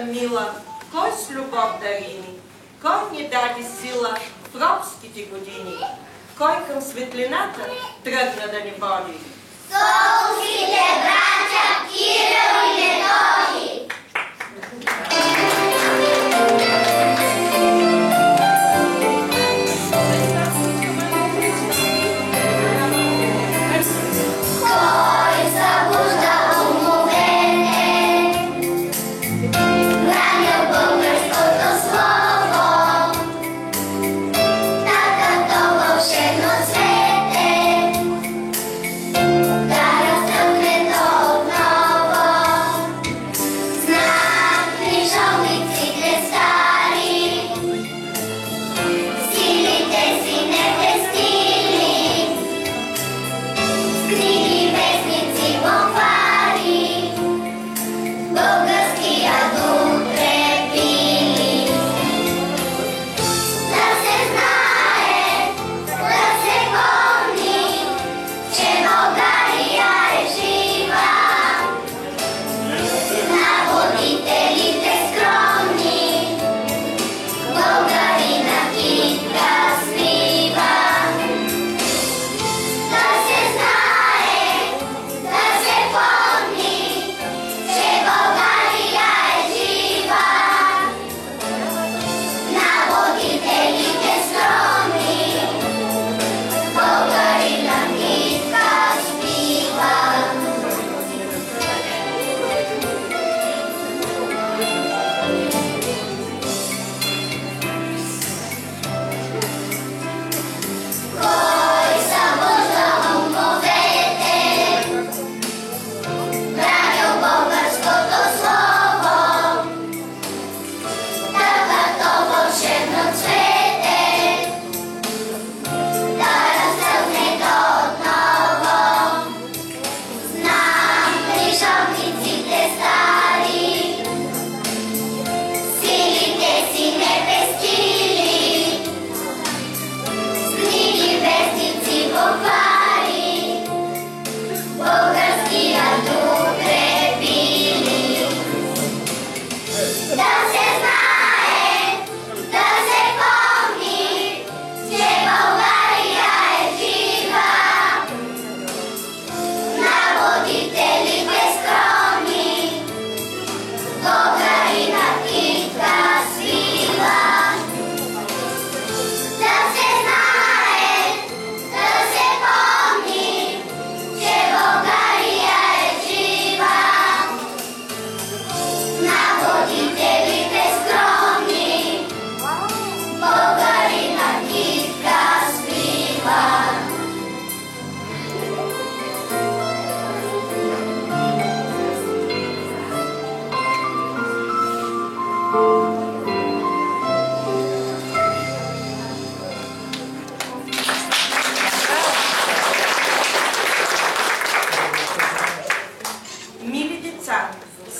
мила, кой с любов дари ни, кой ни даде сила в робските години, кой към светлината тръгна да ни води. Солунските братя Кирил и Методий.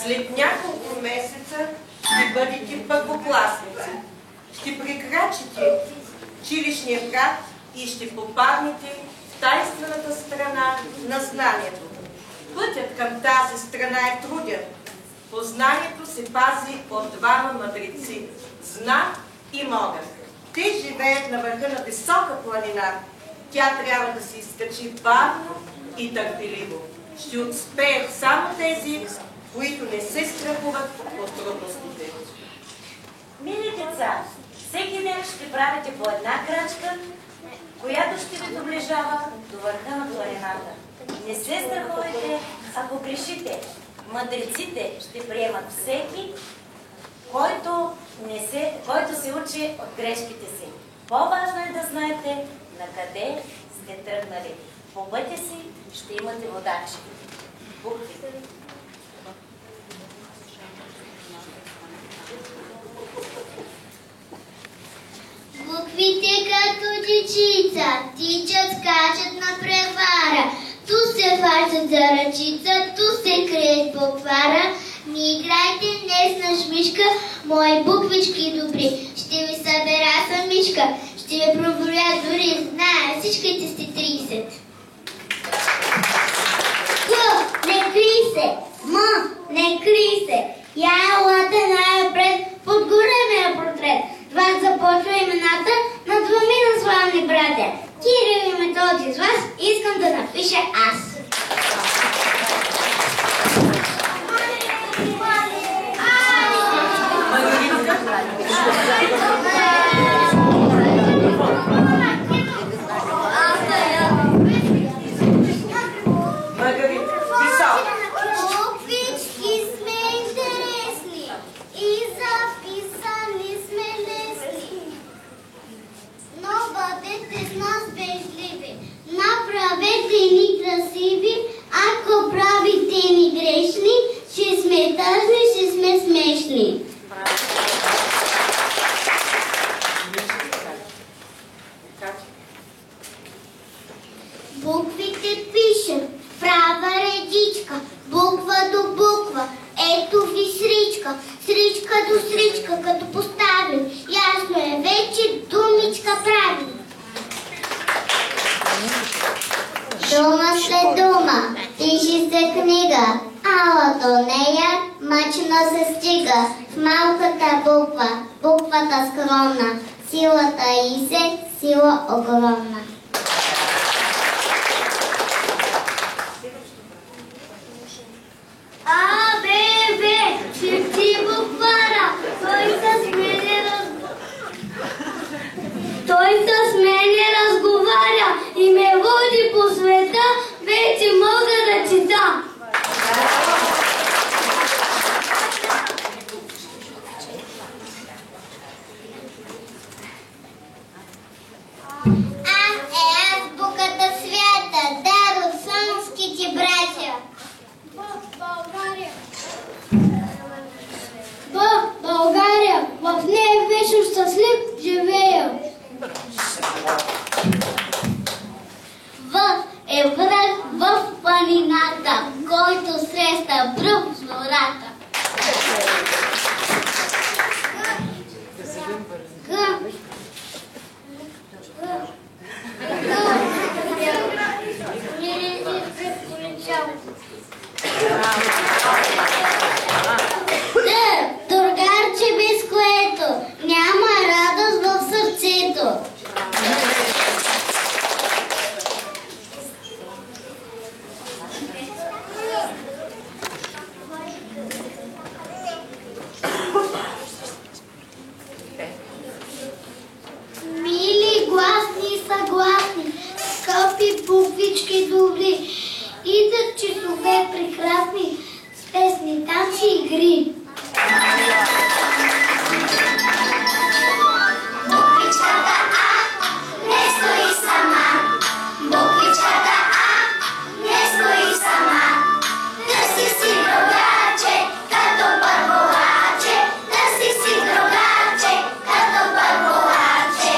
След няколко месеца ще бъдете първокласници. Ще прекрачите училищния праг и ще попаднете в тайнствената страна на знанието. Пътят към тази страна е труден. Познанието се пази от двама мъдреци – Знак и Могър. Те живеят на върха на висока планина. Тя трябва да се изкачи бавно и търпеливо. Ще успеят само тези, които не се страхуват от трудностите. Мили деца, всеки ден ще правите по една крачка, която ще ви доближава до върха на планината. Не се страхувайте, ако грешите. Мъдреците ще приемат всеки, който се учи от грешките си. По-важно е да знаете на къде сте тръгнали. По пътя си ще имате водачи. Буквите. Буквите като дечица тичат, скачат на превара. Ту се хващат за ръчица, ту се крият по пара. Ми играйте днес на шмишка, мои буквички добри. Ще ви събера самичка, ще ви проброя дори, зная всичките сте 30. Г, не крий се, М, не крий се, Я елате най-напред под големия портрет. Вас започва имената на двамина славни братя. Кирил и Методий, с вас искам да напиша аз. Буквички сме интересни и записани сме лесни, но бъдете с нас вежливи. Направете ни красиви, ако правите ни грешни, ще сме тъжни, ще сме смешни. Буквите пишем в права редичка, буква до буква, ето ви сричка, сричка до сричка, като поставим, ясно е вече думичка правим. Дума след дума, пише се книга, ала до нея мъчно се стига. В малката буква, буквата скромна, силата и се, сила огромна. А, Б, Б, чети буквара, той с мене разговаря и ме води по света, вече мога да чета. А е азбуката свята, дар от слънските братя. България, в нея вечно щастлив живея. В е враг в планината, който среща бръв в зората. Другарче, без което няма радост в сърцето. Мили, гласни и съгласни, скъпи буквички добри, идат часове прекрасни с песни, танци и игри. Буквичката А не стои сама, буквичката А не стои сама. Търси си другаче, като първолаче, търси си другаче, като първолаче.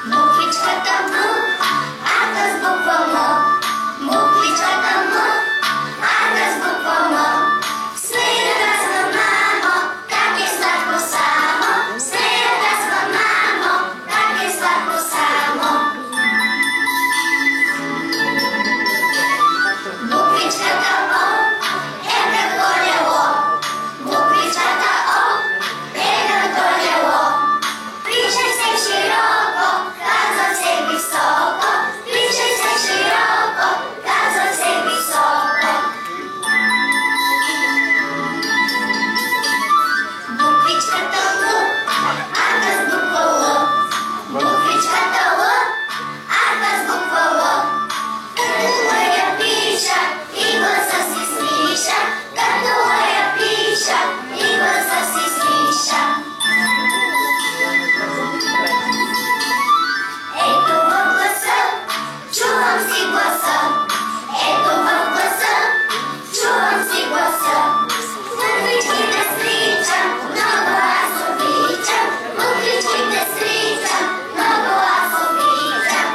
Буквичката М, ака с буква М, буквичката М, ака с буква М. Смей да казва мамо, как е сладко само, смей да казва мамо, как е сладко само. Буквичката О е като лело, буквичката О е като лело. Причай се широко, казва се високо, причай се широко, казва се високо. Буквичката Л, ака с буква Л, буквичката Л, ака с буква Л. Като я пиша и гласа си слиша, като я пиша и гласа си слиша. Ето в гласа, чувам си гласа, ето в гласа, чувам си гласа. Буквичките сричам, много аз обичам, буквичките сричам, много аз обичам.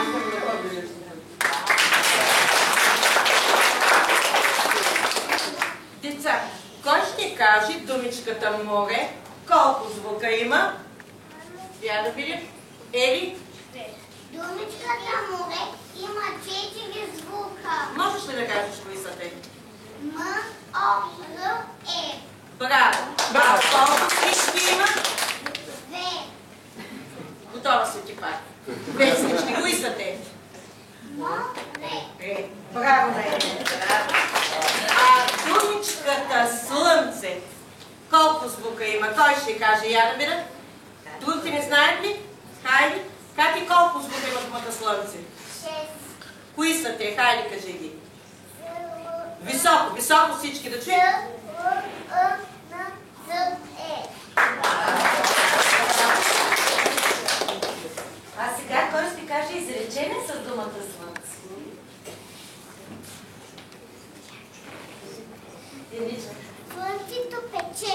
Деца, кой ще каже думичката море? Колко звука има? Я да видим. Ели, Думичката море има 4 звука. можеш ли да кажеш кои са те? М-О-Л-Е. Браво! Браво! Колко всички има? Две. Готова си ти пак. Две всички. Кои са те? Море. Браво, Нели. Думичката слънце. Колко звука има? Кой ще каже? Я намира? Другите не знаят ли? Хайде. Как и колко звука има думата слънце? 6. Кои са те? Хайде, кажи ги. Високо, високо всички да чуем. З-Н-З-Е. А сега кой ще каже изречение с думата слънце? Деничка. Слънцето пече.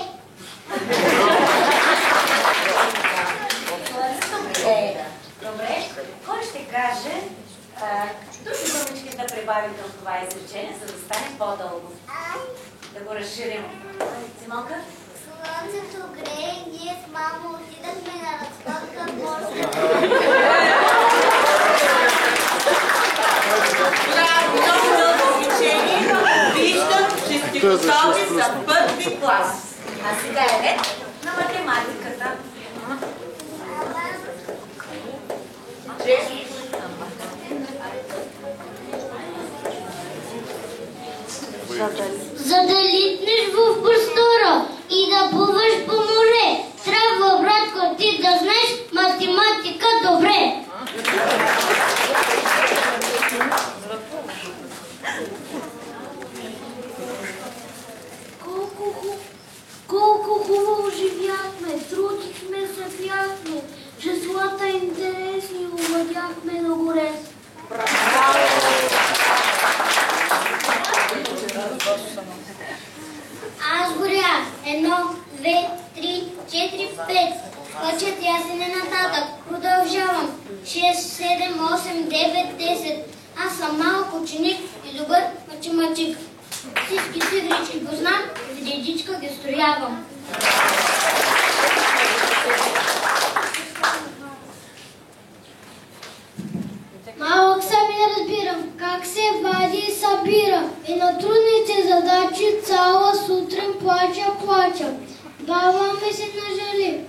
Добре. Кой ще каже други думички да прибавим към това изречение, за да стане по-дълго? Да го разширим. Симонка? Слънцето грее, ние с мамо отидахме на разходка в морска. Браво, много дълго обучение. Виждам, че сте готови за първи клас. А сега е ред на математиката. За да литнеш в простора и да плуваш по море, трябва, братко, ти да знаеш математика добре. Колко хубаво живяхме, трудихме се, бяхме, числата интересни увадяхме на горе. Аз горях 1, 2, 3, 4, 5. Пъчът ясен е нататък. Продължавам. 6, 7, 8, 9, 10. Аз съм малък ученик и добър математик. Всички цифрички го знам, в редичка ги строявам. Малък съм и не разбирам как се вади и събира. И на трудните задачи цяла сутрин плача. Баба ми се нажали.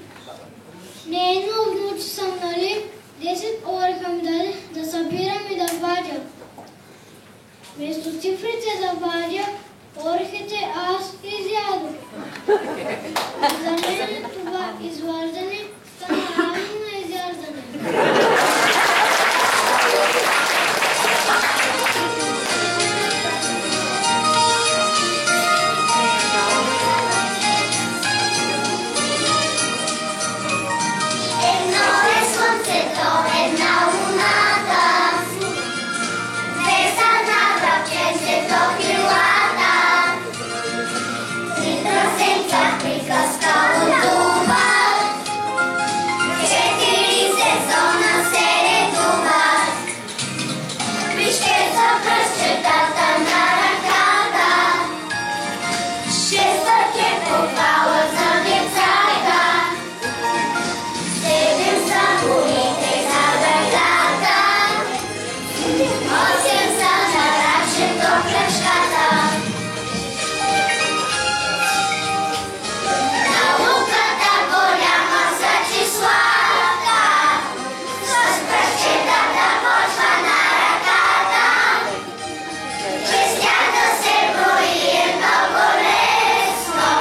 Нейно внуче съм, нали? 10 ориха ми даде да събирам и да вадя. Вместо цифрите да вадя, орехите аз изядох. За мен това изваждане стана равно на изяждане. Едно е слънцето, една луната, две са на дръпченцето крилата, три прасенца приказка лутуват, 4 сезона се редуват. Вижте за пръстчетата на ръката, 6 е попала за децата. 7 са горите за дъглата, 8 са на рачето кръчката. Науката голяма за числата, с пръчетата почва на ръката. Чрез тях да се брои е много лесно,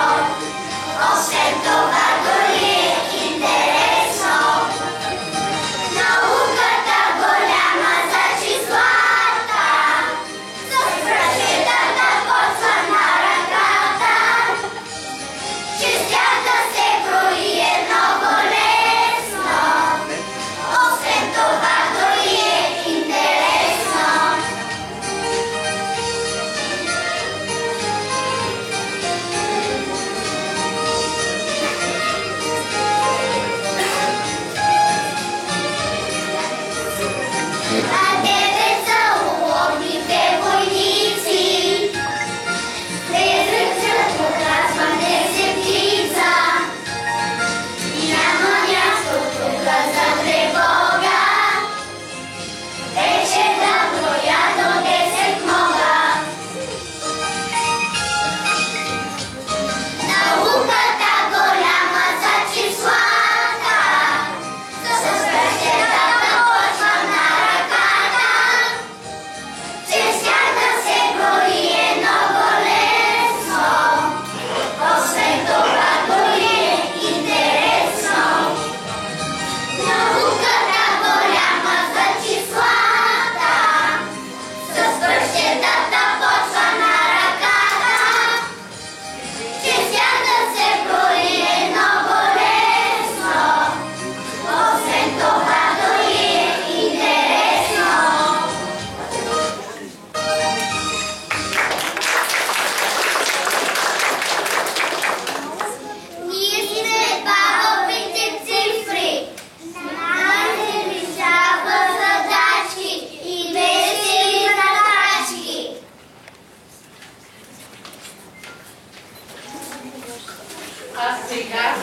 А сега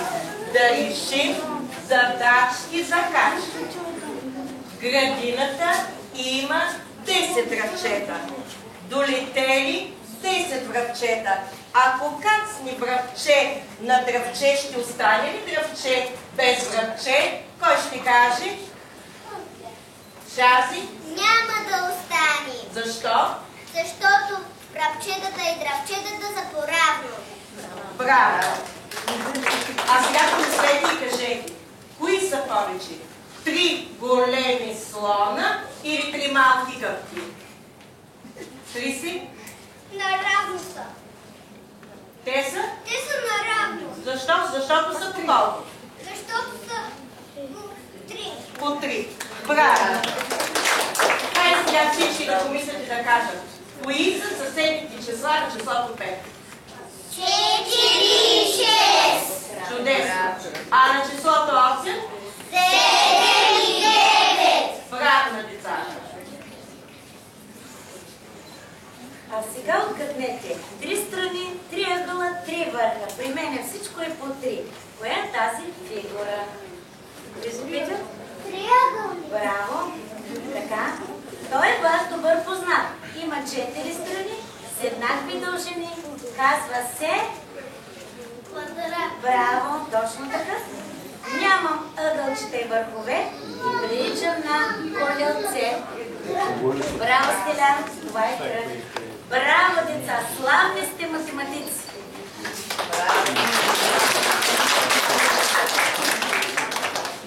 да решим задачки за качка. В градината има 10 връбчета. Долетели 10 връбчета. Ако кацни връбче на дръвче, ще остане ли дръвче без връбче? Кой ще каже? Шази? Няма да остане. Защо? Защото връбчетата и дръвчетата са поравно. Браво! А сега помислете и кажете, кои са повече? 3 големи слона или 3 малки къпки? 3 си? Наравно са. Те са? Те са наравно. Защо? Защото са по колко? Защото са по 3. По 3. Браво! Хайде сега всички да помислят и да кажат, кои са съседните числа на числото 5? 4, 6. Чудесно! А на числото 8? 7 и 9. Браво на децата! А сега отгаднете. 3 страни, 3 ъгъла, 3 върха. При мен всичко е по 3. Коя е тази фигура? Виждате? Триъгълник. Браво! Така. Той е ваш добър познат. Има 4 страни с еднакви дължини. Казва се... Квадрат. Браво! Точно така. Нямам ъгълчета и върхове и приличам на колелце. Браво, Стелян! Това е кръг. Браво, деца! Славни сте математици!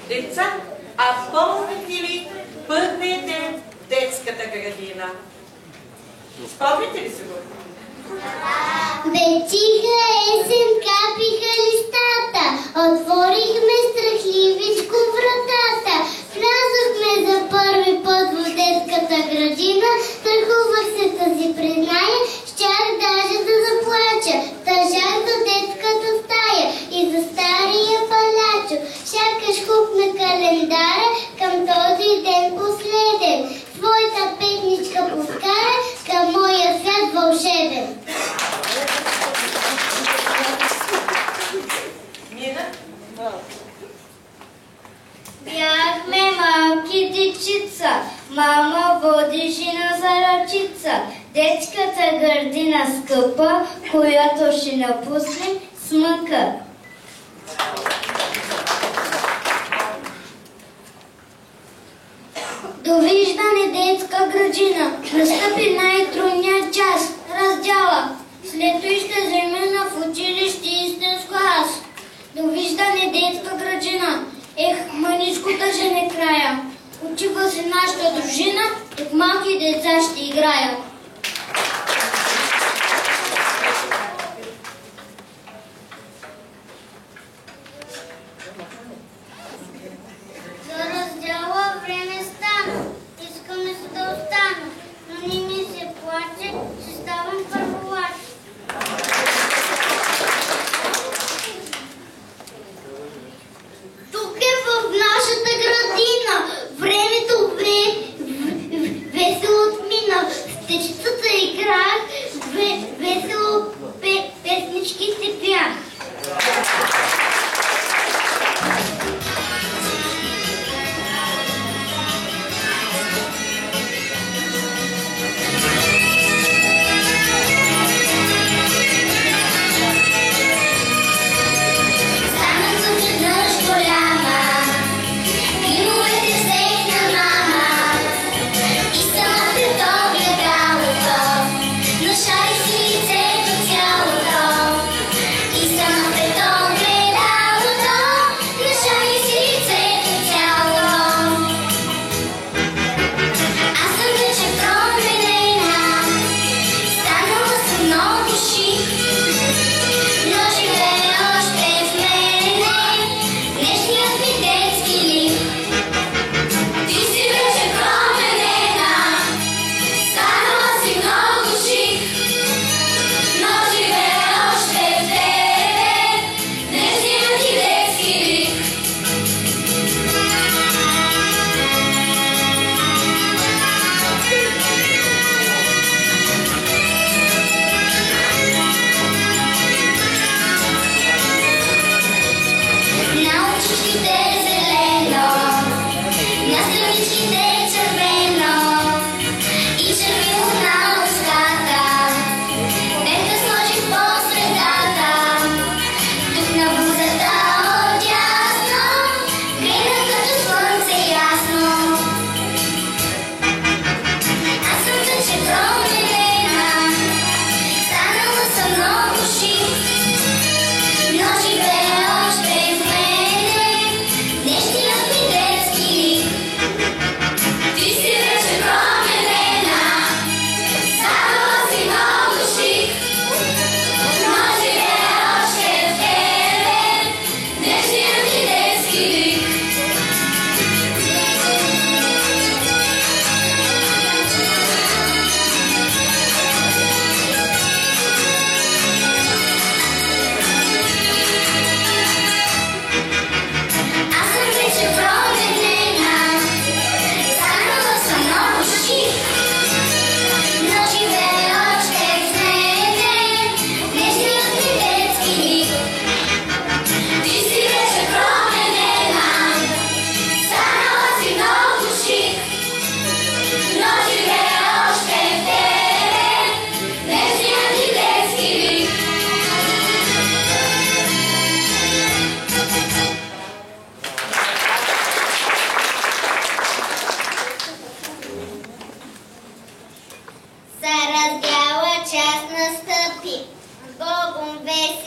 Деца, а помните ли първият ден в детската градина? Спомните ли се го? Вечиха есен, капиха листата, отворихме страхливичко вратата. Влязохме за първи път в детската градина, страхувах се да си призная, щях даже да заплача. Тъжах за детската стая и за стария палячо. Сякаш хукна календара към този ден последен. Твоята песничка подкара към моя свят вълшебен. Мина? Бяхме малки дечица, мама водеше на за ръчица. Детската градина скъпа, която ще напуснем с мъка. Довиждане, детска градина. Настъпи най-трудният час. Раздяла. След това ще замина в училище истинско аз. Довиждане, детска градина. Ех, мъничко тъжен е края. Отива се нашата дружина, тук малки деца ще играят. За раздяла време стана. Искаме се да остана. Но не ми се плаче, ще ставам първолач. Тук е в нашата градина. Времето весело отмина. С течицата играх, весело песнички се пях.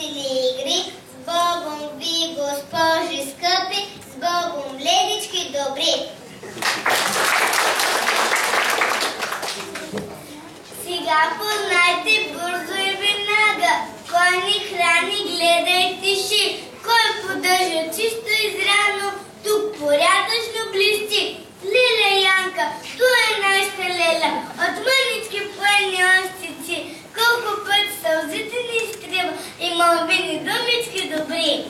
весели игри. С Богом ви, госпожи скъпи, с Богом, ледички добри. Сега познайте бързо и веднага, кой ни храни, гледа и тиши, кой поддържа чисто израно, тук порядъчно блести. Леля Янка, ту е нашата Леля, от мънички поени остици, колко път сълзите ни изтрива и молбени думички добри.